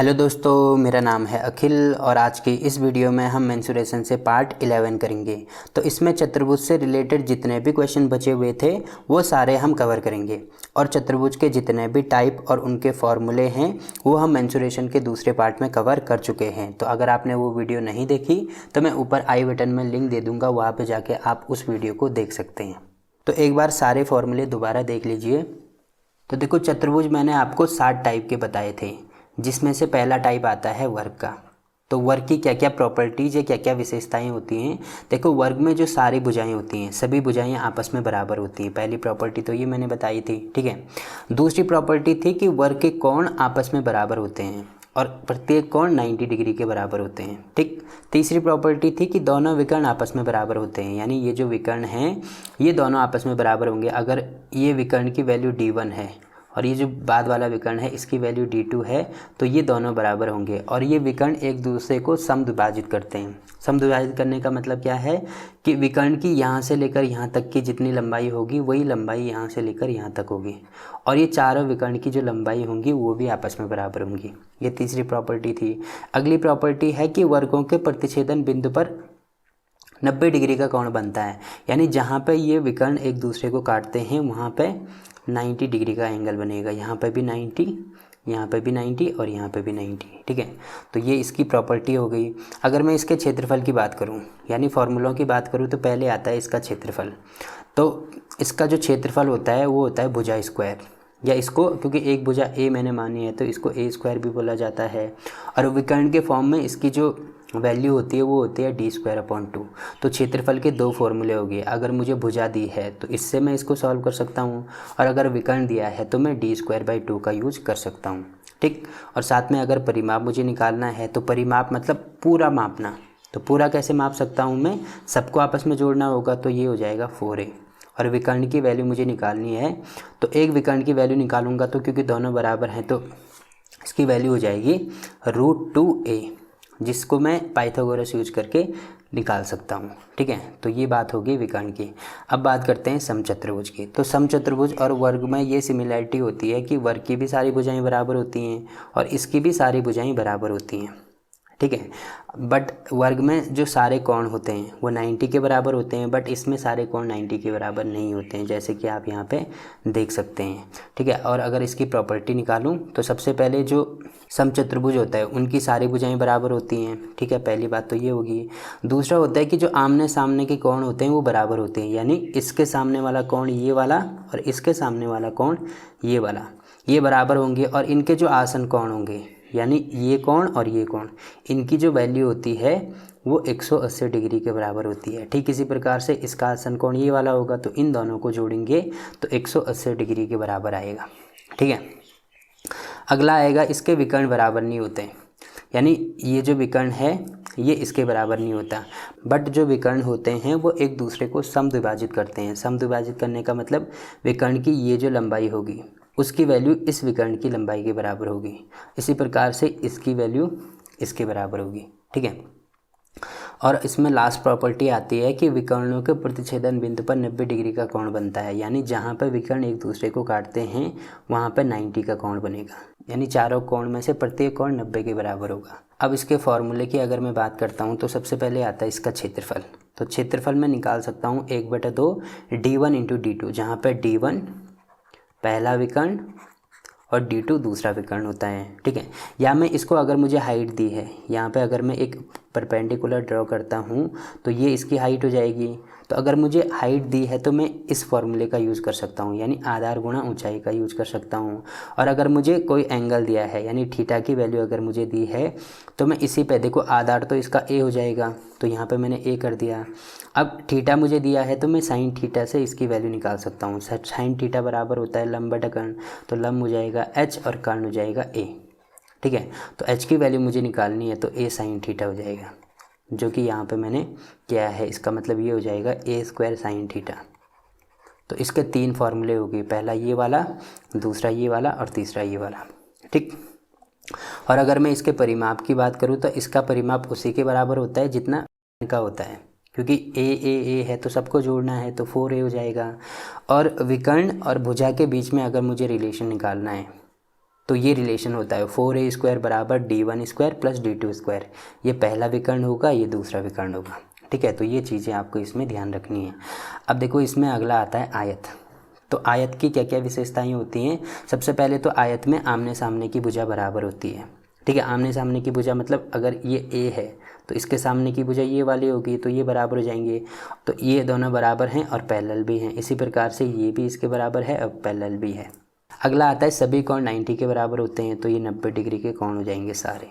Hello दोस्तों, मेरा नाम है अखिल और आज की इस वीडियो में हम मेंसुरेशन से पार्ट 11 करेंगे। तो इसमें चतुर्भुज से रिलेटेड जितने भी क्वेश्चन बचे हुए थे वो सारे हम कवर करेंगे और चतुर्भुज के जितने भी टाइप और उनके फॉर्मूले हैं वो हम मेंसुरेशन के दूसरे पार्ट में कवर कर चुके हैं। तो अगर आपने वो वीडियो नहीं देखी तो मैं ऊपर आई बटन में लिंक दे दूँगा, वहाँ पर जाके आप उस वीडियो को देख सकते हैं। तो एक बार सारे फॉर्मूले दोबारा देख लीजिए। तो देखो, चतुर्भुज मैंने आपको 7 टाइप के बताए थे, जिसमें से पहला टाइप आता है वर्ग का। तो वर्ग की क्या क्या प्रॉपर्टीज़ या क्या क्या विशेषताएं होती हैं। देखो, वर्ग में जो सारी भुजाएं होती हैं सभी भुजाएं आपस में बराबर होती हैं। पहली प्रॉपर्टी तो ये मैंने बताई थी, ठीक है। दूसरी प्रॉपर्टी थी कि वर्ग के कोण आपस में बराबर होते हैं और प्रत्येक कोण 90 डिग्री के बराबर होते हैं, ठीक। तीसरी प्रॉपर्टी थी कि दोनों विकर्ण आपस में बराबर होते हैं, यानी ये जो विकर्ण हैं ये दोनों आपस में बराबर होंगे। अगर ये विकर्ण की वैल्यू d1 है और ये जो बाद वाला विकर्ण है इसकी वैल्यू d2 है तो ये दोनों बराबर होंगे। और ये विकर्ण एक दूसरे को समद्विभाजित करते हैं। समद्विभाजित करने का मतलब क्या है कि विकर्ण की यहाँ से लेकर यहाँ तक की जितनी लंबाई होगी वही लंबाई यहाँ से लेकर यहाँ तक होगी, और ये चारों विकर्ण की जो लंबाई होंगी वो भी आपस में बराबर होंगी। ये तीसरी प्रॉपर्टी थी। अगली प्रॉपर्टी है कि वर्गों के प्रतिच्छेदन बिंदु पर 90 डिग्री का कोण बनता है, यानी जहाँ पे ये विकर्ण एक दूसरे को काटते हैं वहाँ पे 90 डिग्री का एंगल बनेगा। यहाँ पे भी 90, यहाँ पे भी 90 और यहाँ पे भी 90, ठीक है। तो ये इसकी प्रॉपर्टी हो गई। अगर मैं इसके क्षेत्रफल की बात करूँ यानी फॉर्मूलों की बात करूँ तो पहले आता है इसका क्षेत्रफल। तो इसका जो क्षेत्रफल होता है वो होता है भुजा स्क्वायर, या इसको क्योंकि एक भुजा ए मैंने मानी है तो इसको ए स्क्वायर भी बोला जाता है। और विकर्ण के फॉर्म में इसकी जो वैल्यू होती है वो होती है d²/2। तो क्षेत्रफल के दो फॉर्मूले हो गए। अगर मुझे भुजा दी है तो इससे मैं इसको सॉल्व कर सकता हूँ, और अगर विकर्ण दिया है तो मैं d²/2 का यूज कर सकता हूँ, ठीक। और साथ में अगर परिमाप मुझे निकालना है तो परिमाप मतलब पूरा मापना। तो पूरा कैसे माप सकता हूँ मैं, सबको आपस में जोड़ना होगा, तो ये हो जाएगा 4a। और विकर्ण की वैल्यू मुझे निकालनी है तो एक विकर्ण की वैल्यू निकालूंगा तो क्योंकि दोनों बराबर हैं तो इसकी वैल्यू हो जाएगी √2a, जिसको मैं पाइथागोरस यूज करके निकाल सकता हूँ, ठीक है। तो ये बात होगी विकर्ण की। अब बात करते हैं समचतुर्भुज की। तो समचतुर्भुज और वर्ग में ये सिमिलैरिटी होती है कि वर्ग की भी सारी भुजाएं बराबर होती हैं और इसकी भी सारी भुजाएं बराबर होती हैं, ठीक है। बट वर्ग में जो सारे कोण होते हैं वो 90 के बराबर होते हैं, बट इसमें सारे कोण 90 के बराबर नहीं होते हैं, जैसे कि आप यहाँ पे देख सकते हैं, ठीक है। और अगर इसकी प्रॉपर्टी निकालूं तो सबसे पहले जो समचतुर्भुज होता है उनकी सारी भुजाएं बराबर होती हैं, ठीक है। पहली बात तो ये होगी। दूसरा होता है कि जो आमने सामने के कोण होते हैं वो बराबर होते हैं, यानी इसके सामने वाला कोण ये वाला और इसके सामने वाला कोण ये वाला, ये बराबर होंगे। और इनके जो आसन कोण होंगे यानी ये कोण और ये कोण, इनकी जो वैल्यू होती है वो 180 डिग्री के बराबर होती है, ठीक। इसी प्रकार से इसका आसन कोण ये वाला होगा तो इन दोनों को जोड़ेंगे तो 180 डिग्री के बराबर आएगा, ठीक है। अगला आएगा इसके विकर्ण बराबर नहीं होते, यानी ये जो विकर्ण है ये इसके बराबर नहीं होता, बट जो विकर्ण होते हैं वो एक दूसरे को समद्विभाजित करते हैं। समद्विभाजित करने का मतलब विकर्ण की ये जो लंबाई होगी उसकी वैल्यू इस विकर्ण की लंबाई के बराबर होगी, इसी प्रकार से इसकी वैल्यू इसके बराबर होगी, ठीक है। और इसमें लास्ट प्रॉपर्टी आती है कि विकर्णों के प्रतिच्छेदन बिंदु पर 90 डिग्री का कोण बनता है, यानी जहाँ पर विकर्ण एक दूसरे को काटते हैं वहाँ पर 90 का कोण बनेगा, यानी चारों कोण में से प्रत्येक कोण 90 के बराबर होगा। अब इसके फॉर्मूले की अगर मैं बात करता हूँ तो सबसे पहले आता है इसका क्षेत्रफल। तो क्षेत्रफल मैं निकाल सकता हूँ 1/2 d1 × d2, जहाँ पर d1 पहला विकर्ण और d2 दूसरा विकर्ण होता है, ठीक है। या मैं इसको अगर मुझे हाइट दी है, यहाँ पे अगर मैं एक परपेंडिकुलर ड्रॉ करता हूँ तो ये इसकी हाइट हो जाएगी। तो अगर मुझे हाइट दी है तो मैं इस फॉर्मूले का यूज़ कर सकता हूँ, यानी आधार गुणा ऊंचाई का यूज़ कर सकता हूँ। और अगर मुझे कोई एंगल दिया है यानी थीटा की वैल्यू अगर मुझे दी है तो मैं इसी पे, देखो आधार तो इसका ए हो जाएगा तो यहाँ पे मैंने ए कर दिया। अब थीटा मुझे दिया है तो मैं साइन थीटा से इसकी वैल्यू निकाल सकता हूँ। साइन थीटा बराबर होता है लंब बटा कर्ण, तो लंब हो जाएगा h और कर्ण हो जाएगा a, ठीक है। तो h की वैल्यू मुझे निकालनी है तो a साइन थीटा हो जाएगा, जो कि यहाँ पे मैंने किया है। इसका मतलब ये हो जाएगा a² साइन थीटा। तो इसके 3 फॉर्मूले हो गए, पहला ये वाला, दूसरा ये वाला और तीसरा ये वाला, ठीक। और अगर मैं इसके परिमाप की बात करूँ तो इसका परिमाप उसी के बराबर होता है जितना का होता है, क्योंकि ए है तो सबको जोड़ना है तो 4a हो जाएगा। और विकर्ण और भुजा के बीच में अगर मुझे रिलेशन निकालना है तो ये रिलेशन होता है 4a² बराबर d1² प्लस d2²। ये पहला विकर्ण होगा, ये दूसरा विकर्ण होगा, ठीक है। तो ये चीज़ें आपको इसमें ध्यान रखनी है। अब देखो इसमें अगला आता है आयत। तो आयत की क्या क्या विशेषताएं होती हैं। सबसे पहले तो आयत में आमने सामने की भुजा बराबर होती है, ठीक है। आमने सामने की भुजा मतलब अगर ये ए है तो इसके सामने की भुजा ये वाली होगी, तो ये बराबर हो जाएंगे। तो ये दोनों बराबर हैं और पैरेलल भी हैं। इसी प्रकार से ये भी इसके बराबर है और पैरेलल भी है। अगला आता है सभी कोण 90 के बराबर होते हैं, तो ये 90 डिग्री के कोण हो जाएंगे सारे,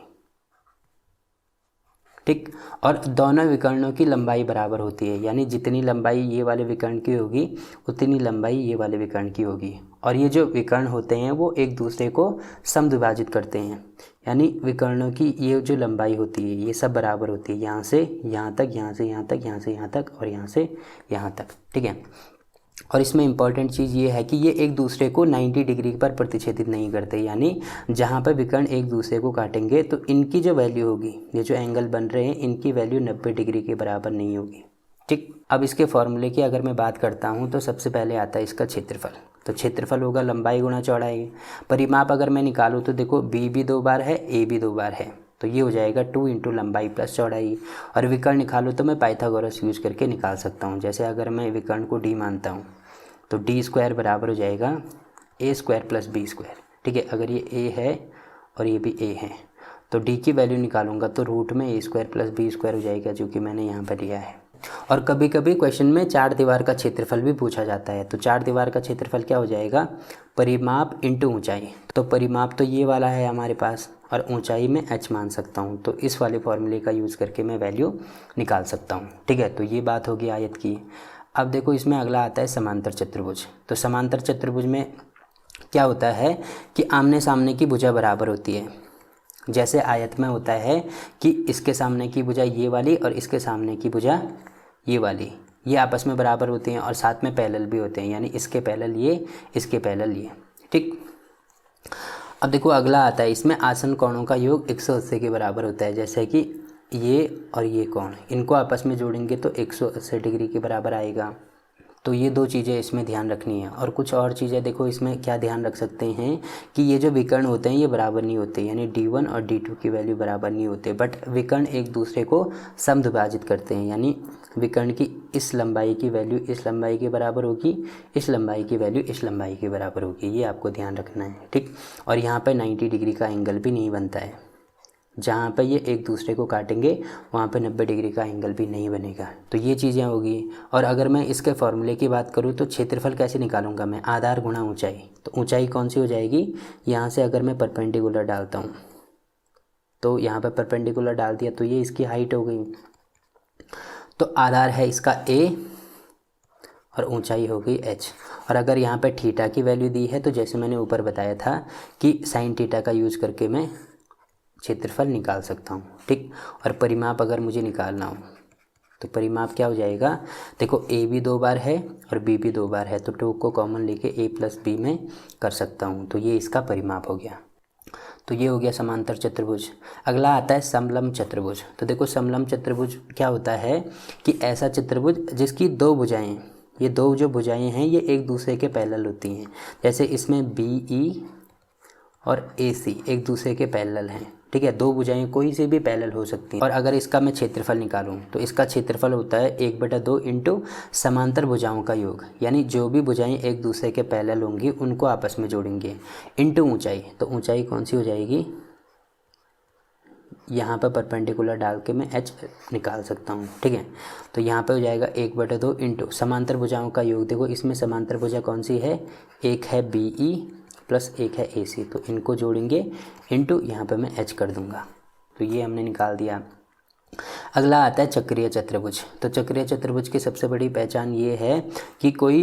ठीक। और दोनों विकर्णों की लंबाई बराबर होती है, यानी जितनी लंबाई ये वाले विकर्ण की होगी उतनी लंबाई ये वाले विकर्ण की होगी। और ये जो विकर्ण होते हैं वो एक दूसरे को समद्विभाजित करते हैं, यानी विकर्णों की ये जो लंबाई होती है ये सब बराबर होती है, यहाँ से यहाँ तक, यहाँ से यहाँ तक, यहाँ से यहाँ तक और यहाँ से यहाँ तक, ठीक है। और इसमें इम्पॉर्टेंट चीज़ ये है कि ये एक दूसरे को 90 डिग्री पर प्रतिच्छेदित नहीं करते, यानी जहाँ पर विकर्ण एक दूसरे को काटेंगे तो इनकी जो वैल्यू होगी, ये जो एंगल बन रहे हैं इनकी वैल्यू 90 डिग्री के बराबर नहीं होगी, ठीक। अब इसके फॉर्मूले की अगर मैं बात करता हूँ तो सबसे पहले आता है इसका क्षेत्रफल। तो क्षेत्रफल होगा लंबाई गुणा चौड़ाई। परिमाप अगर मैं निकालूँ तो देखो बी भी 2 बार है, ए भी 2 बार है, तो ये हो जाएगा 2 × लंबाई प्लस चौड़ाई। और विकर्ण निकालूँ तो मैं पाइथागोरस यूज करके निकाल सकता हूँ। जैसे अगर मैं विकर्ण को डी मानता हूँ तो d² बराबर हो जाएगा a² प्लस b², ठीक है। अगर ये a है और ये भी a है तो d की वैल्यू निकालूंगा तो रूट में a² प्लस b² हो जाएगा, जो कि मैंने यहाँ पर लिया है। और कभी कभी क्वेश्चन में 4 दीवार का क्षेत्रफल भी पूछा जाता है। तो 4 दीवार का क्षेत्रफल क्या हो जाएगा, परिमाप इंटू ऊंचाई। तो परिमाप तो ये वाला है हमारे पास और ऊंचाई में h मान सकता हूँ, तो इस वाले फॉर्मूले का यूज़ करके मैं वैल्यू निकाल सकता हूँ, ठीक है। तो ये बात होगी आयत की। अब देखो इसमें अगला आता है समांतर चतुर्भुज। तो समांतर चतुर्भुज में क्या होता है कि आमने सामने की भुजा बराबर होती है। जैसे आयत में होता है कि इसके सामने की भुजा ये वाली और इसके सामने की भुजा ये वाली, ये आपस में बराबर होते हैं और साथ में पैरेलल भी होते हैं, यानी इसके पैरेलल ये, इसके पैरेलल ये, ठीक। अब देखो अगला आता है, इसमें आसन कोणों का योग 180 के बराबर होता है। जैसे कि ये और ये कोण, इनको आपस में जोड़ेंगे तो 180 डिग्री के बराबर आएगा। तो ये 2 चीज़ें इसमें ध्यान रखनी है। और कुछ और चीज़ें देखो इसमें क्या ध्यान रख सकते हैं कि ये जो विकर्ण होते हैं ये बराबर नहीं होते, यानी d1 और d2 की वैल्यू बराबर नहीं होते, बट विकर्ण एक दूसरे को समद्विभाजित करते हैं, यानी विकर्ण की इस लंबाई की वैल्यू इस लंबाई के बराबर होगी, इस लंबाई की वैल्यू इस लंबाई के बराबर होगी। ये आपको ध्यान रखना है, ठीक। और यहाँ पर 90 डिग्री का एंगल भी नहीं बनता है, जहाँ पर ये एक दूसरे को काटेंगे वहाँ पे 90 डिग्री का एंगल भी नहीं बनेगा। तो ये चीज़ें होगी। और अगर मैं इसके फॉर्मूले की बात करूँ तो क्षेत्रफल कैसे निकालूंगा मैं, आधार गुणा ऊंचाई। तो ऊंचाई कौन सी हो जाएगी, यहाँ से अगर मैं परपेंडिकुलर डालता हूँ तो यहाँ पर परपेंडिकुलर डाल दिया तो ये इसकी हाइट हो गई। तो आधार है इसका a और ऊंचाई हो गई h। और अगर यहाँ पर थीटा की वैल्यू दी है तो जैसे मैंने ऊपर बताया था कि साइन थीटा का यूज़ करके मैं क्षेत्रफल निकाल सकता हूँ, ठीक। और परिमाप अगर मुझे निकालना हो तो परिमाप क्या हो जाएगा, देखो a भी 2 बार है और b भी 2 बार है, तो 2 को कॉमन लेके a प्लस b में कर सकता हूँ, तो ये इसका परिमाप हो गया। तो ये हो गया समांतर चतुर्भुज। अगला आता है समलंब चतुर्भुज। तो देखो समलंब चतुर्भुज क्या होता है कि ऐसा चतुर्भुज जिसकी 2 भुजाएं, ये 2 जो भुजाएं हैं ये एक दूसरे के पैरेलल होती हैं। जैसे इसमें BE और AC एक दूसरे के पैरेलल हैं, ठीक है। 2 भुजाएं कोई से भी पैरेलल हो सकती हैं। और अगर इसका मैं क्षेत्रफल निकालूं तो इसका क्षेत्रफल होता है 1/2 इंटू समांतर भुजाओं का योग, यानी जो भी भुजाएं एक दूसरे के पैरेलल होंगी उनको आपस में जोड़ेंगे, इंटू ऊंचाई। तो ऊंचाई कौन सी हो जाएगी, यहाँ पर परपेंडिकुलर डाल के मैं h निकाल सकता हूँ, ठीक है। तो यहाँ पे हो जाएगा 1/2 इंटू समांतर भुजाओं का योग। देखो इसमें समांतर भुजा कौन सी है, एक है BE प्लस एक है AC, तो इनको जोड़ेंगे इंटू यहाँ पे मैं h कर दूंगा। तो ये हमने निकाल दिया। अगला आता है चक्रीय चतुर्भुज। तो चक्रीय चतुर्भुज की सबसे बड़ी पहचान ये है कि कोई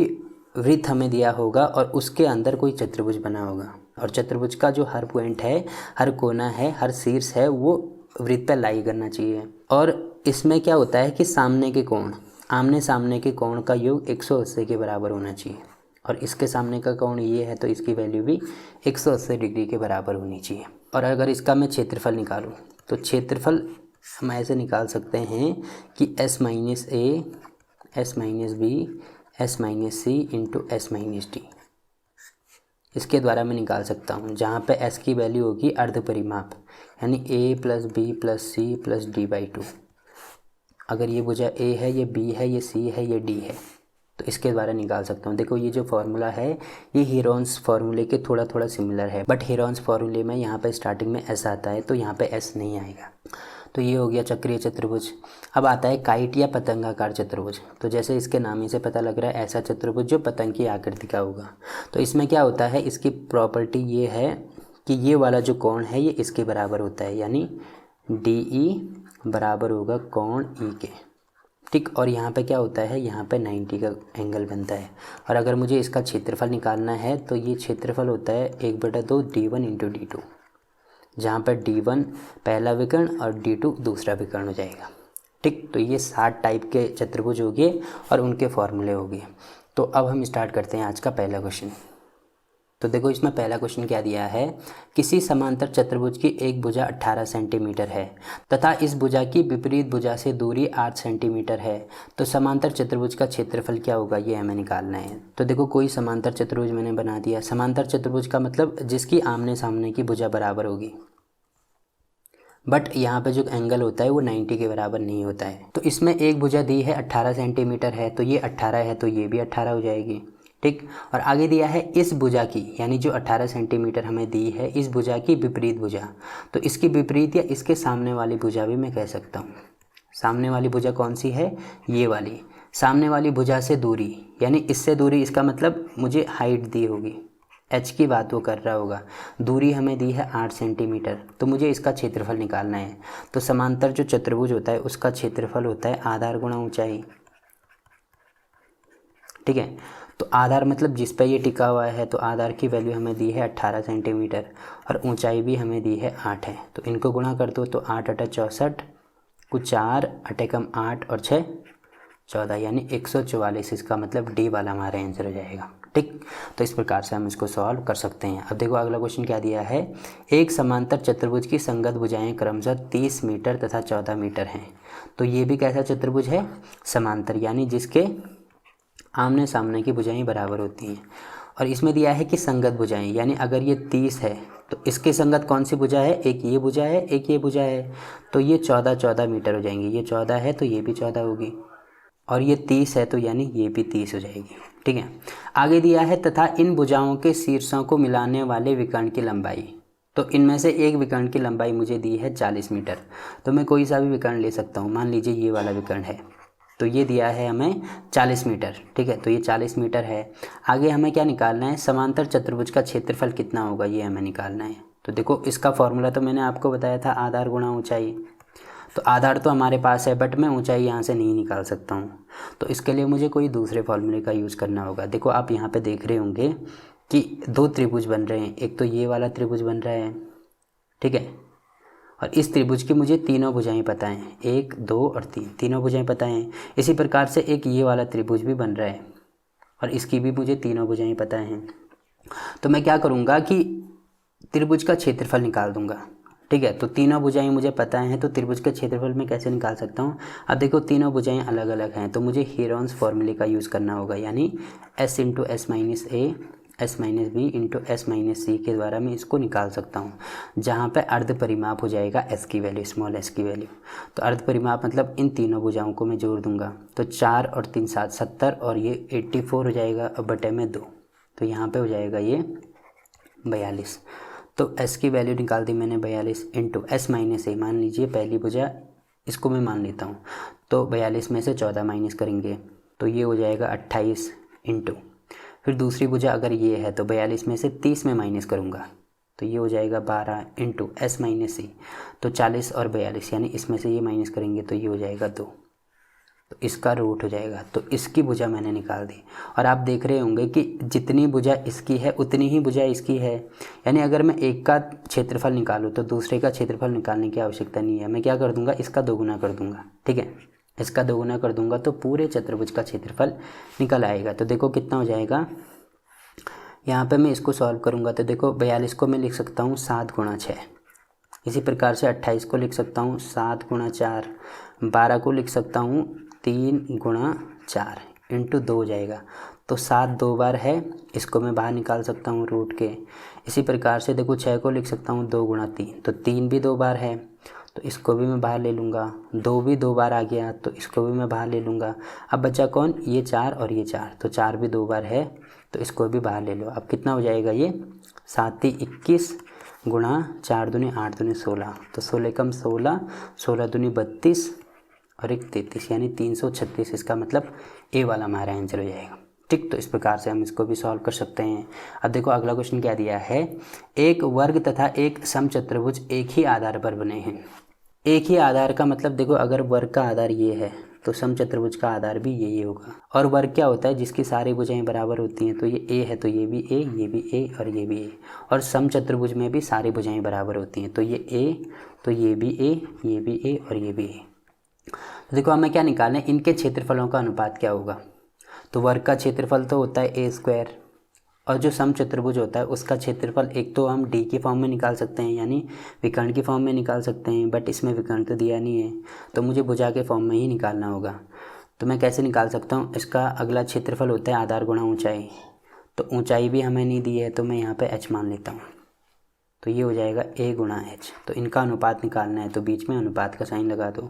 वृत्त हमें दिया होगा और उसके अंदर कोई चतुर्भुज बना होगा, और चतुर्भुज का जो हर पॉइंट है, हर कोना है, हर शीर्ष है, वो वृत्त पर लाई करना चाहिए। और इसमें क्या होता है कि सामने के कोण, आमने सामने के कोण का योग 180 के बराबर होना चाहिए, और इसके सामने का कोण ये है तो इसकी वैल्यू भी 180 डिग्री के बराबर होनी चाहिए। और अगर इसका मैं क्षेत्रफल निकालूं तो क्षेत्रफल हम ऐसे निकाल सकते हैं कि s minus a, s minus b, s minus c into s minus d, इसके द्वारा मैं निकाल सकता हूँ, जहाँ पे s की वैल्यू होगी अर्ध परिमाप, यानी a plus b plus c plus d/2। अगर ये भुजा a है, ये b है, ये c है, ये d है, तो इसके द्वारा निकाल सकता हूँ। देखो ये जो फार्मूला है ये हीरोन्स फार्मूले के थोड़ा थोड़ा सिमिलर है, बट हीरोन्स फार्मूले में यहाँ पे स्टार्टिंग में s आता है, तो यहाँ पे s नहीं आएगा। तो ये हो गया चक्रीय चतुर्भुज। अब आता है काइट या पतंगाकार चतुर्भुज। तो जैसे इसके नाम ही से पता लग रहा है, ऐसा चतुर्भुज जो पतंग की आकृति का होगा। तो इसमें क्या होता है, इसकी प्रॉपर्टी ये है कि ये वाला जो कोण है ये इसके बराबर होता है, यानी DE बराबर होगा कोण E के, ठीक। और यहाँ पे क्या होता है, यहाँ पे 90 का एंगल बनता है। और अगर मुझे इसका क्षेत्रफल निकालना है तो ये क्षेत्रफल होता है 1/2 D1 × D2, जहाँ पर D1 पहला विकर्ण और D2 दूसरा विकर्ण हो जाएगा, ठीक। तो ये 7 टाइप के चतुर्भुज हो गए और उनके फॉर्मूले हो गए। तो अब हम स्टार्ट करते हैं आज का पहला क्वेश्चन। तो देखो इसमें पहला क्वेश्चन क्या दिया है, किसी समांतर चतुर्भुज की एक भुजा 18 सेंटीमीटर है तथा इस भुजा की विपरीत भुजा से दूरी 8 सेंटीमीटर है, तो समांतर चतुर्भुज का क्षेत्रफल क्या होगा, ये हमें निकालना है। तो देखो कोई समांतर चतुर्भुज मैंने बना दिया। समांतर चतुर्भुज का मतलब जिसकी आमने सामने की भुजा बराबर होगी, बट यहाँ पे जो एंगल होता है वो 90 के बराबर नहीं होता है। तो इसमें एक भुजा दी है 18 सेंटीमीटर है, तो ये 18 है, तो ये भी 18 हो जाएगी, ठीक। और आगे दिया है इस भुजा की, यानी जो 18 सेंटीमीटर हमें दी है, इस भुजा की विपरीत भुजा, तो इसकी विपरीत या इसके सामने वाली भुजा भी मैं कह सकता हूँ। सामने वाली भुजा कौन सी है, ये वाली। सामने वाली भुजा से दूरी, यानी इससे दूरी, इसका मतलब मुझे हाइट दी होगी, h की बात वो कर रहा होगा। दूरी हमें दी है 8 सेंटीमीटर, तो मुझे इसका क्षेत्रफल निकालना है। तो समांतर जो चतुर्भुज होता है उसका क्षेत्रफल होता है आधार गुणा ऊंचाई, ठीक है। तो आधार मतलब जिस पे ये टिका हुआ है, तो आधार की वैल्यू हमें दी है 18 सेंटीमीटर और ऊंचाई भी हमें दी है 8 है। तो इनको गुणा कर दो, तो 8 × 8 = 64, कुछ 4 8 कम 8 और 6 14, यानी 144। इसका मतलब डी वाला हमारा आंसर हो जाएगा, ठीक। तो इस प्रकार से हम इसको सॉल्व कर सकते हैं। अब देखो अगला क्वेश्चन क्या दिया है, एक समांतर चतुर्भुज की संगत भुजाएं क्रमशः 30 मीटर तथा 14 मीटर हैं। तो ये भी कैसा चतुर्भुज है, समांतर, यानी जिसके आमने सामने की भुजाएं बराबर होती हैं। और इसमें दिया है कि संगत भुजाएं, यानी अगर ये 30 है तो इसके संगत कौन सी भुजा है, एक ये भुजा है, एक ये भुजा है, तो ये 14 मीटर हो जाएंगी। ये 14 है तो ये भी 14 होगी, और ये 30 है तो यानी ये भी 30 हो जाएगी, ठीक है। आगे दिया है तथा इन भुजाओं के शीर्षों को मिलाने वाले विकर्ण की लंबाई, तो इनमें से एक विकर्ण की लंबाई मुझे दी है 40 मीटर। तो मैं कोई सा भी विकर्ण ले सकता हूँ, मान लीजिए ये वाला विकर्ण है, तो ये दिया है हमें 40 मीटर, ठीक है। तो ये 40 मीटर है। आगे हमें क्या निकालना है, समांतर चतुर्भुज का क्षेत्रफल कितना होगा, ये हमें निकालना है। तो देखो इसका फॉर्मूला तो मैंने आपको बताया था, आधार गुणा ऊंचाई। तो आधार तो हमारे पास है, बट मैं ऊंचाई यहाँ से नहीं निकाल सकता हूँ, तो इसके लिए मुझे कोई दूसरे फॉर्मूले का यूज़ करना होगा। देखो आप यहाँ पे देख रहे होंगे कि 2 त्रिभुज बन रहे हैं। एक तो ये वाला त्रिभुज बन रहा है, ठीक है, और इस त्रिभुज की मुझे तीनों भुजाएं पता हैं, 1 2 और 3, तीनों भुजाएं पता हैं। इसी प्रकार से एक ये वाला त्रिभुज भी बन रहा है और इसकी भी मुझे तीनों भुजाएं पता हैं। तो मैं क्या करूँगा कि त्रिभुज का क्षेत्रफल निकाल दूंगा, ठीक है। तो तीनों भुजाएं मुझे पता हैं, तो त्रिभुज का क्षेत्रफल मैं कैसे निकाल सकता हूँ। अब देखो तीनों भुजाएं अलग अलग हैं, तो मुझे हीरोन्स फॉर्मूले का यूज़ करना होगा, यानी s × s - a s - b × s - c के द्वारा मैं इसको निकाल सकता हूँ, जहाँ पे अर्ध परिमाप हो जाएगा s की वैल्यू, स्मॉल s की वैल्यू। तो अर्ध परिमाप मतलब इन तीनों भुजाओं को मैं जोड़ दूंगा, तो 4 और 3 7 70 और ये 84 हो जाएगा, अब बटे में 2, तो यहाँ पे हो जाएगा ये 42। तो s की वैल्यू निकाल दी मैंने 42 × s - a, मान लीजिए पहली भुजा इसको मैं मान लेता हूँ, तो 42 में से 14 माइनस करेंगे तो ये हो जाएगा 28 इंटू, फिर दूसरी भुजा अगर ये है तो 42 में से 30 में माइनस करूँगा तो ये हो जाएगा 12 इंटू s - c, तो 40 और 42, यानी इसमें से ये माइनस करेंगे तो ये हो जाएगा 2, तो इसका रूट हो जाएगा। तो इसकी भुजा मैंने निकाल दी, और आप देख रहे होंगे कि जितनी भुजा इसकी है उतनी ही भुजा इसकी है, यानी अगर मैं एक का क्षेत्रफल निकालूँ तो दूसरे का क्षेत्रफल निकालने की आवश्यकता नहीं है। मैं क्या कर दूंगा, इसका दोगुना कर दूंगा, ठीक है, इसका दोगुना कर दूंगा तो पूरे चतुर्भुज का क्षेत्रफल निकल आएगा। तो देखो कितना हो जाएगा, यहाँ पे मैं इसको सॉल्व करूँगा तो देखो 42 को मैं लिख सकता हूँ 7 × 6, इसी प्रकार से 28 को लिख सकता हूँ 7 × 4, 12 को लिख सकता हूँ 3 × 4 इंटू 2 हो जाएगा, तो 7 2 बार है, इसको मैं बाहर निकाल सकता हूँ रूट के। इसी प्रकार से देखो 6 को लिख सकता हूँ 2 गुणा 3, तो 3 भी 2 बार है, तो इसको भी मैं बाहर ले लूँगा। 2 भी 2 बार आ गया, तो इसको भी मैं बाहर ले लूँगा। अब बचा कौन, ये 4 और ये 4, तो 4 भी 2 बार है, तो इसको भी बाहर ले लो। अब कितना हो जाएगा ये, 7 × 21 गुणा 4 दूनी 8 दूनी 16, तो 16 कम 16, 16 दूनी 32 और 1 33, यानी 336। इसका मतलब ए वाला हमारा आंसर हो जाएगा। ठीक, तो इस प्रकार से हम इसको भी सॉल्व कर सकते हैं। अब देखो अगला क्वेश्चन क्या दिया है, एक वर्ग तथा एक समचतुर्भुज एक ही आधार पर बने हैं। एक ही आधार का मतलब देखो, अगर वर्ग का आधार ये है तो समचतुर्भुज का आधार भी यही होगा। और वर्ग क्या होता है, जिसकी सारी भुजाएं बराबर होती हैं, तो ये ए है तो ये भी ए, ये भी ए और ये भी ए। और समचतुर्भुज में भी सारी भुजाएं बराबर होती हैं, तो ये ए, तो ये भी ए, ये भी ए और ये भी ए। तो देखो हमें क्या निकालना है, इनके क्षेत्रफलों का अनुपात क्या होगा। तो वर्ग का क्षेत्रफल तो होता है ए स्क्वायर, और जो समचतुर्भुज होता है उसका क्षेत्रफल एक तो हम डी की फॉर्म में निकाल सकते हैं, यानी विकर्ण की फॉर्म में निकाल सकते हैं, बट इसमें विकर्ण तो दिया नहीं है, तो मुझे भुजा के फॉर्म में ही निकालना होगा। तो मैं कैसे निकाल सकता हूँ, इसका अगला क्षेत्रफल होता है आधार गुणा ऊंचाई, तो ऊंचाई भी हमें नहीं दी है, तो मैं यहाँ पे h मान लेता हूँ, तो ये हो जाएगा a गुणा h। तो इनका अनुपात निकालना है, तो बीच में अनुपात का साइन लगा दो,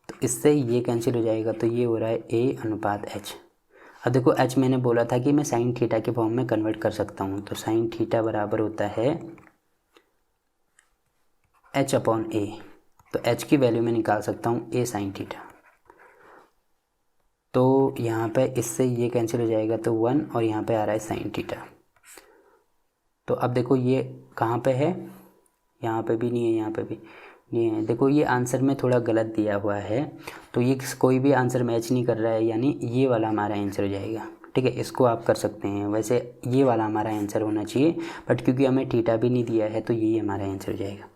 तो इससे ये कैंसिल हो जाएगा, तो ये हो रहा है a अनुपात h। अब देखो h मैंने बोला था कि मैं साइन थीटा के फॉर्म में कन्वर्ट कर सकता हूँ, तो साइन थीटा बराबर होता है h/a, तो h की वैल्यू मैं निकाल सकता हूँ a साइन थीटा। तो यहाँ पे इससे ये कैंसिल हो जाएगा, तो 1 और यहाँ पे आ रहा है साइन थीटा। तो अब देखो ये कहाँ पे है, यहाँ पे भी नहीं है, यहाँ पे भी नहीं है। देखो ये आंसर में थोड़ा गलत दिया हुआ है, तो ये कोई भी आंसर मैच नहीं कर रहा है, यानी ये वाला हमारा आंसर हो जाएगा। ठीक है, इसको आप कर सकते हैं। वैसे ये वाला हमारा आंसर होना चाहिए, बट क्योंकि हमें थीटा भी नहीं दिया है, तो यही हमारा आंसर हो जाएगा।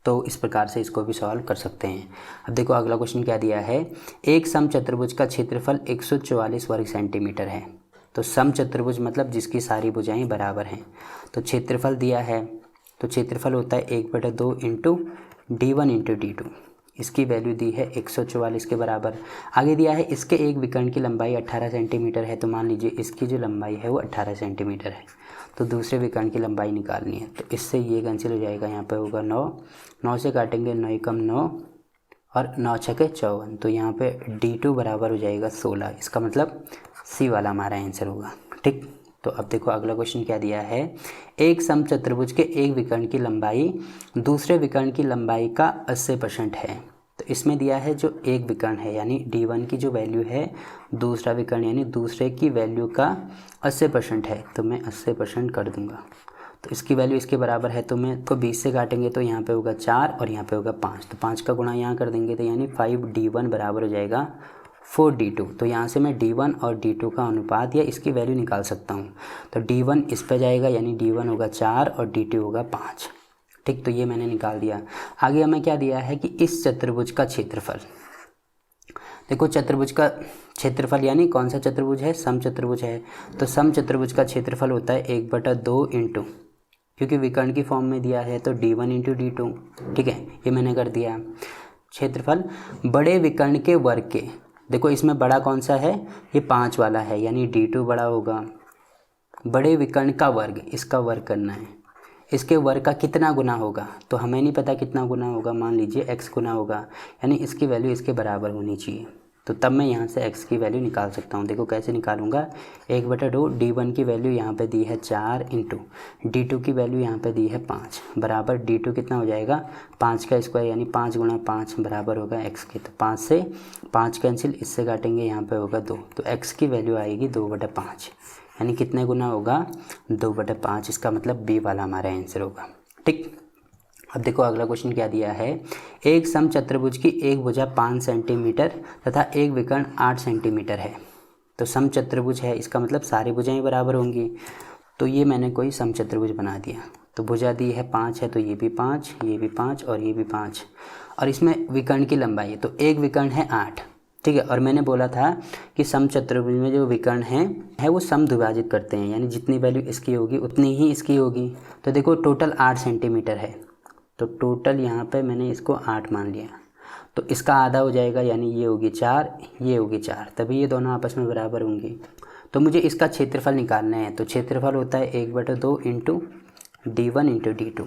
तो इस प्रकार से इसको भी सॉल्व कर सकते हैं। अब देखो अगला क्वेश्चन क्या दिया है, एक समचतुर्भुज का क्षेत्रफल 144 वर्ग सेंटीमीटर है। तो समचतुर्भुज मतलब जिसकी सारी भुजाएं बराबर हैं। तो क्षेत्रफल दिया है, तो क्षेत्रफल होता है 1/2 इंटू d1 इंटू d2। इसकी वैल्यू दी है 144 के बराबर। आगे दिया है इसके एक विकर्ण की लंबाई 18 सेंटीमीटर है, तो मान लीजिए इसकी जो लंबाई है वो 18 सेंटीमीटर है, तो दूसरे विकर्ण की लंबाई निकालनी है। तो इससे ये कैंसिल हो जाएगा, यहाँ पे होगा 9, 9 से काटेंगे 9 कम 9 और 9 छके 54, तो यहाँ पे d2 बराबर हो जाएगा 16। इसका मतलब सी वाला हमारा आंसर होगा। ठीक, तो अब देखो अगला क्वेश्चन क्या दिया है, एक समचतुर्भुज के एक विकर्ण की लंबाई दूसरे विकर्ण की लंबाई का 80% है। तो इसमें दिया है जो एक विकर्ण है, यानी d1 की जो वैल्यू है, दूसरा विकर्ण यानी दूसरे की वैल्यू का 80% है, तो मैं 80% कर दूंगा। तो इसकी वैल्यू इसके बराबर है, तो मैं इसको 20 से काटेंगे तो यहाँ पे होगा 4 और यहाँ पे होगा 5, तो 5 का गुणा यहाँ कर देंगे, तो यानी 5d1 बराबर हो जाएगा 4d2। तो यहाँ से मैं d1 और d2 का अनुपात या इसकी वैल्यू निकाल सकता हूँ। तो d1 इस पे जाएगा, यानी d1 होगा 4 और d2 होगा 5। ठीक, तो ये मैंने निकाल दिया। आगे हमें क्या दिया है कि इस चतुर्भुज का क्षेत्रफल, देखो चतुर्भुज का क्षेत्रफल यानी कौन सा चतुर्भुज है, समचतुर्भुज है, तो समचतुर्भुज का क्षेत्रफल होता है 1/2 इंटू, क्योंकि विकर्ण की फॉर्म में दिया है तो d1 इंटू d2। ठीक है, ये मैंने कर दिया। क्षेत्रफल बड़े विकर्ण के वर्ग के, देखो इसमें बड़ा कौन सा है, ये 5 वाला है, यानी d2 बड़ा होगा। बड़े विकर्ण का वर्ग, इसका वर्ग करना है, इसके वर्ग का कितना गुना होगा, तो हमें नहीं पता कितना गुना होगा, मान लीजिए x गुना होगा, यानी इसकी वैल्यू इसके बराबर होनी चाहिए। तो तब मैं यहाँ से x की वैल्यू निकाल सकता हूँ। देखो कैसे निकालूंगा, 1/2 d1 की वैल्यू यहाँ पे दी है 4 इंटू d2 की वैल्यू यहाँ पे दी है 5 बराबर d2 कितना हो जाएगा, 5 का स्क्वायर यानी 5 गुणा 5 बराबर होगा x के। तो 5 से 5 कैंसिल, इससे काटेंगे यहाँ पे होगा 2, तो x की वैल्यू आएगी 2/5, यानी कितने गुना होगा, 2/5। इसका मतलब बी वाला हमारा आंसर होगा। ठीक, अब देखो अगला क्वेश्चन क्या दिया है, एक समचतुर्भुज की एक भुजा 5 सेंटीमीटर तथा एक विकर्ण 8 सेंटीमीटर है। तो समचतुर्भुज है, इसका मतलब सारी भुजाएं बराबर होंगी। तो ये मैंने कोई समचतुर्भुज बना दिया, तो भुजा दी है 5 है, तो ये भी 5, ये भी 5 और ये भी 5, और इसमें विकर्ण की लंबाई है, तो एक विकर्ण है 8। ठीक है, और मैंने बोला था कि समचतुर्भुज में जो विकर्ण है वो समद्विभाजित करते हैं, यानी जितनी वैल्यू इसकी होगी उतनी ही इसकी होगी। तो देखो टोटल 8 सेंटीमीटर है, तो टोटल यहाँ पे मैंने इसको 8 मान लिया, तो इसका आधा हो जाएगा, यानी ये होगी 4, ये होगी 4, तभी ये दोनों आपस में बराबर होंगी। तो मुझे इसका क्षेत्रफल निकालना है। तो क्षेत्रफल होता है 1/2 इंटू d1 इंटू d2।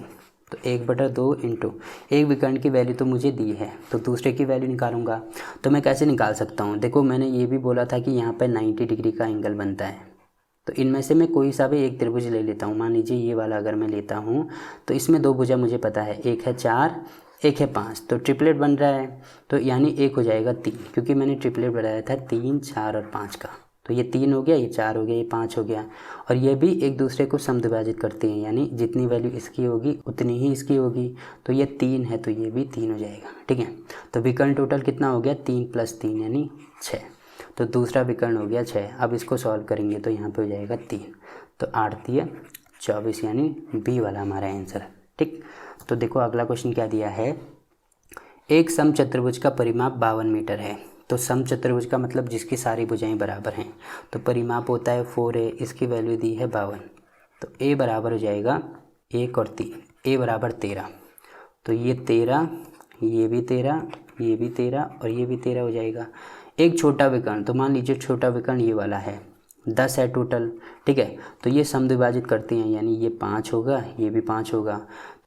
तो 1/2 इंटू एक विकर्ण की वैल्यू तो मुझे दी है, तो दूसरे की वैल्यू निकालूंगा। तो मैं कैसे निकाल सकता हूँ? देखो, मैंने ये भी बोला था कि यहाँ पर 90 डिग्री का एंगल बनता है। तो इनमें से मैं कोई सा भी एक त्रिभुज ले लेता हूँ। मान लीजिए ये वाला अगर मैं लेता हूँ, तो इसमें दो भुजा मुझे पता है, एक है 4, एक है 5, तो ट्रिपलेट बन रहा है। तो यानी एक हो जाएगा 3, क्योंकि मैंने ट्रिपलेट बनाया था 3, 4 और 5 का। तो ये 3 हो गया, ये 4 हो गया, ये 5 हो गया। और ये भी एक दूसरे को समद्विभाजित करते हैं, यानी जितनी वैल्यू इसकी होगी उतनी ही इसकी होगी। तो ये 3 है, तो ये भी 3 हो जाएगा। ठीक है, तो विकर्ण टोटल कितना हो गया? 3 + 3 यानी 6। तो दूसरा विकर्ण हो गया 6। अब इसको सॉल्व करेंगे तो यहाँ पे हो जाएगा 3। तो 8 × 24 यानी बी वाला हमारा आंसर है। ठीक, तो देखो अगला क्वेश्चन क्या दिया है। एक समचतुर्भुज का परिमाप 52 मीटर है। तो समचतुर्भुज का मतलब जिसकी सारी भुजाएं बराबर हैं। तो परिमाप होता है 4a, इसकी वैल्यू दी है 52। तो a बराबर हो जाएगा 1 और 3, a बराबर 13। तो ये 13, ये भी 13, ये भी 13 और ये भी 13 हो जाएगा। एक छोटा विकर्ण, तो मान लीजिए छोटा विकर्ण ये वाला है, 10 है टोटल। ठीक है, तो ये समद्विभाजित करते हैं, यानी ये 5 होगा, ये भी 5 होगा।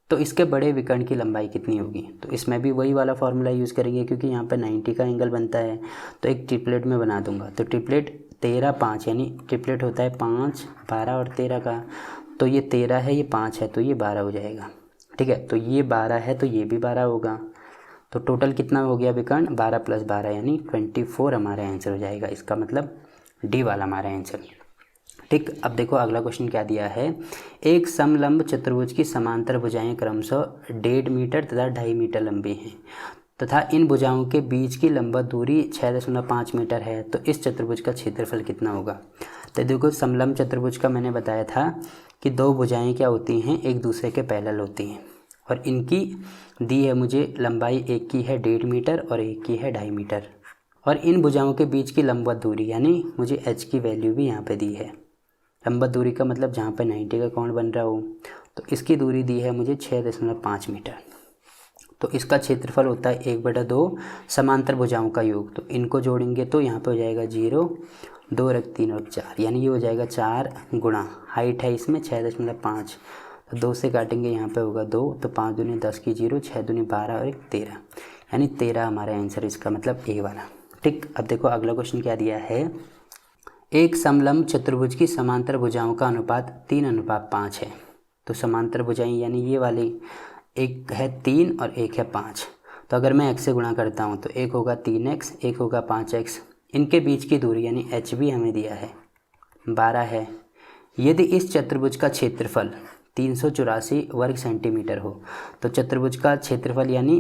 तो इसके बड़े विकर्ण की लंबाई कितनी होगी? तो इसमें भी वही वाला फार्मूला यूज़ करेंगे, क्योंकि यहाँ पे 90 का एंगल बनता है। तो एक ट्रिपलेट में बना दूंगा। तो ट्रिपलेट 13, 5, यानी ट्रिपलेट होता है 5, 12 और 13 का। तो ये 13 है, ये 5 है, तो ये 12 हो जाएगा। ठीक है, तो ये 12 है, तो ये भी 12 होगा। तो टोटल कितना हो गया विकर्ण? 12 + 12 यानी 24 हमारा आंसर हो जाएगा। इसका मतलब डी वाला हमारा आंसर। ठीक, अब देखो अगला क्वेश्चन क्या दिया है। एक समलंब चतुर्भुज की समांतर भुजाएं क्रमशः 1.5 मीटर तथा 2.5 मीटर लंबी हैं तथा इन भुजाओं के बीच की लंबवत दूरी 6.5 मीटर है। तो इस चतुर्भुज का क्षेत्रफल कितना होगा? तो देखो, समलंब चतुर्भुज का मैंने बताया था कि दो भुजाएं क्या होती हैं, एक दूसरे के पैरेलल होती हैं, और इनकी दी है मुझे लंबाई, एक की है 1.5 मीटर और एक की है 2.5 मीटर। और इन भुजाओं के बीच की लंबवत दूरी, यानी मुझे h की वैल्यू भी यहाँ पे दी है। लंबवत दूरी का मतलब जहाँ पे 90 का कोण बन रहा हो, तो इसकी दूरी दी है मुझे 6.5 मीटर। तो इसका क्षेत्रफल होता है 1/2 समांतर भुजाओं का योग। तो इनको जोड़ेंगे तो यहाँ पे हो जाएगा 0, 2 और 3 और 4, यानी ये हो जाएगा 4 गुणा हाइट है इसमें 6.5। तो 2 से काटेंगे, यहाँ पे होगा 2, तो 5 दूनी 10 की 0, 6 दूनी 12 और 1 13, यानी 13 हमारा आंसर, इसका मतलब ए वाला। ठीक, अब देखो अगला क्वेश्चन क्या दिया है। एक समलंब चतुर्भुज की समांतर भुजाओं का अनुपात 3:5 है। तो समांतर भुजाएं यानी ये वाली, एक है 3 और एक है 5। तो अगर मैं x से गुणा करता हूँ तो एक होगा 3x, एक होगा 5x। इनके बीच की दूरी यानी h भी हमें दिया है 12 है। यदि इस चतुर्भुज का क्षेत्रफल 384 वर्ग सेंटीमीटर हो, तो चतुर्भुज का क्षेत्रफल यानी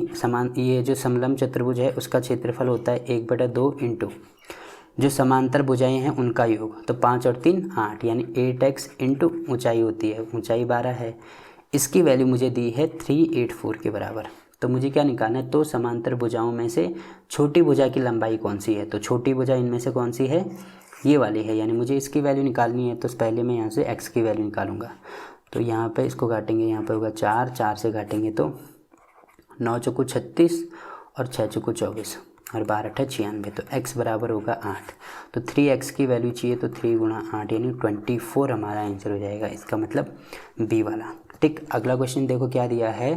ये जो समलंब चतुर्भुज है उसका क्षेत्रफल होता है 1/2 इंटू जो समांतर भुजाएं हैं उनका योग। तो 5 और 3 8, यानी 8x इंटू ऊंचाई होती है, ऊंचाई 12 है। इसकी वैल्यू मुझे दी है 384 के बराबर। तो मुझे क्या निकालना है? तो समांतर भुजाओं में से छोटी भुजा की लंबाई कौन सी है? तो छोटी भुजा इनमें से कौन सी है? ये वाली है, यानी मुझे इसकी वैल्यू निकालनी है। तो पहले मैं यहाँ से x की वैल्यू निकालूंगा। तो यहाँ पे इसको काटेंगे, यहाँ पे होगा 4, 4 से काटेंगे तो 9 चौको 36 और 6 चौको 24 और 12 8 96। तो x बराबर होगा 8। तो 3x की वैल्यू चाहिए, तो 3 गुणा 8 यानी 24 हमारा आंसर हो जाएगा। इसका मतलब बी वाला। ठीक, अगला क्वेश्चन देखो क्या दिया है।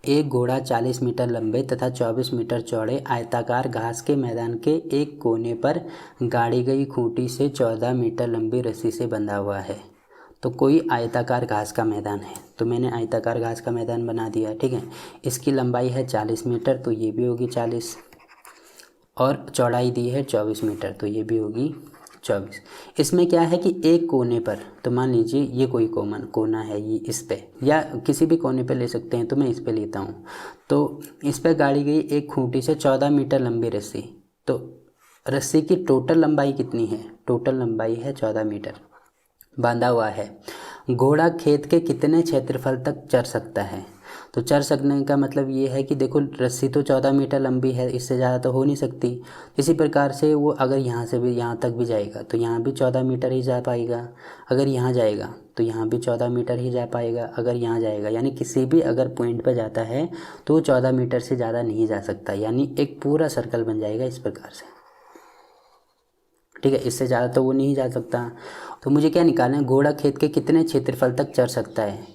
एक घोड़ा 40 मीटर लंबे तथा 24 मीटर चौड़े आयताकार घास के मैदान के एक कोने पर गाड़ी गई खूंटी से 14 मीटर लंबी रस्सी से बंधा हुआ है। तो कोई आयताकार घास का मैदान है, तो मैंने आयताकार घास का मैदान बना दिया। ठीक है, इसकी लंबाई है 40 मीटर, तो ये भी होगी 40, और चौड़ाई दी है 24 मीटर, तो ये भी होगी 24। इसमें क्या है कि एक कोने पर, तो मान लीजिए ये कोई कोना है, ये इस पे या किसी भी कोने पे ले सकते हैं, तो मैं इस पे लेता हूँ। तो इस पे गाड़ी गई एक खूंटी से 14 मीटर लंबी रस्सी। तो रस्सी की टोटल लंबाई कितनी है? टोटल लंबाई है 14 मीटर, बांधा हुआ है। घोड़ा खेत के कितने क्षेत्रफल तक चर सकता है? तो चर सकने का मतलब ये है कि देखो रस्सी तो 14 मीटर लंबी है, इससे ज़्यादा तो हो नहीं सकती। इसी प्रकार से वो अगर यहाँ से भी यहाँ तक भी जाएगा तो यहाँ भी 14 मीटर ही जा पाएगा। अगर यहाँ जाएगा तो यहाँ भी 14 मीटर ही जा पाएगा। अगर यहाँ जाएगा यानी किसी भी अगर पॉइंट पर जाता है तो 14 मीटर से ज़्यादा नहीं जा सकता, यानी एक पूरा सर्कल बन जाएगा इस प्रकार से। ठीक है, इससे ज़्यादा तो वो नहीं जा सकता। तो मुझे क्या निकालना है, घोड़ा खेत के कितने क्षेत्रफल तक चर सकता है।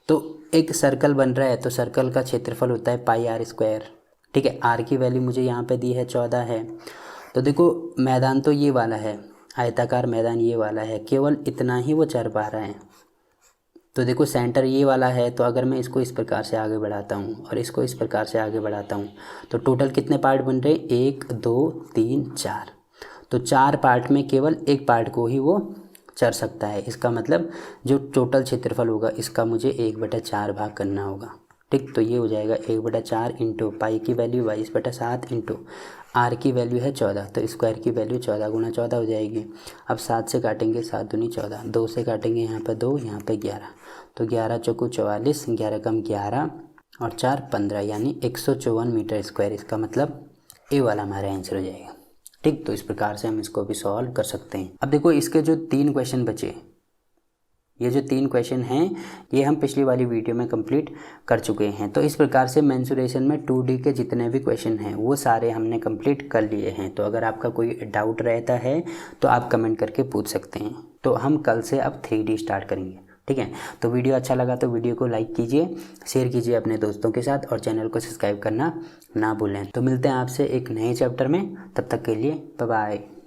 तो एक सर्कल बन रहा है तो सर्कल का क्षेत्रफल होता है पाई आर स्क्वायर। ठीक है, आर की वैल्यू मुझे यहाँ पे दी है 14 है। तो देखो मैदान तो ये वाला है, आयताकार मैदान ये वाला है, केवल इतना ही वो चर पा रहा है। तो देखो सेंटर ये वाला है, तो अगर मैं इसको इस प्रकार से आगे बढ़ाता हूँ और इसको इस प्रकार से आगे बढ़ाता हूँ तो टोटल कितने पार्ट बन रहे हैं, 1 2 3 4। तो 4 पार्ट में केवल एक पार्ट को ही वो चर सकता है। इसका मतलब जो टोटल क्षेत्रफल होगा इसका मुझे 1/4 भाग करना होगा। ठीक, तो ये हो जाएगा 1/4 इंटू पाई की वैल्यू 22/7 इंटू आर की वैल्यू है 14, तो स्क्वायर की वैल्यू 14 गुणा 14 हो जाएगी। अब 7 से काटेंगे, 7 दूनी 14, 2 से काटेंगे यहाँ पर 2, यहाँ पर 11, तो 11 चौको 44, 11 कम 11 और 4 15, यानी 154 मीटर स्क्वायर। इसका मतलब ए वाला हमारा आंसर हो जाएगा। ठीक, तो इस प्रकार से हम इसको भी सॉल्व कर सकते हैं। अब देखो इसके जो 3 क्वेश्चन बचे, ये जो 3 क्वेश्चन हैं ये हम पिछली वाली वीडियो में कंप्लीट कर चुके हैं। तो इस प्रकार से मेंसुरेशन में 2D के जितने भी क्वेश्चन हैं वो सारे हमने कंप्लीट कर लिए हैं। तो अगर आपका कोई डाउट रहता है तो आप कमेंट करके पूछ सकते हैं। तो हम कल से अब 3D स्टार्ट करेंगे। ठीक है, तो वीडियो अच्छा लगा तो वीडियो को लाइक कीजिए, शेयर कीजिए अपने दोस्तों के साथ और चैनल को सब्सक्राइब करना ना भूलें। तो मिलते हैं आपसे एक नए चैप्टर में, तब तक के लिए बाय बाय।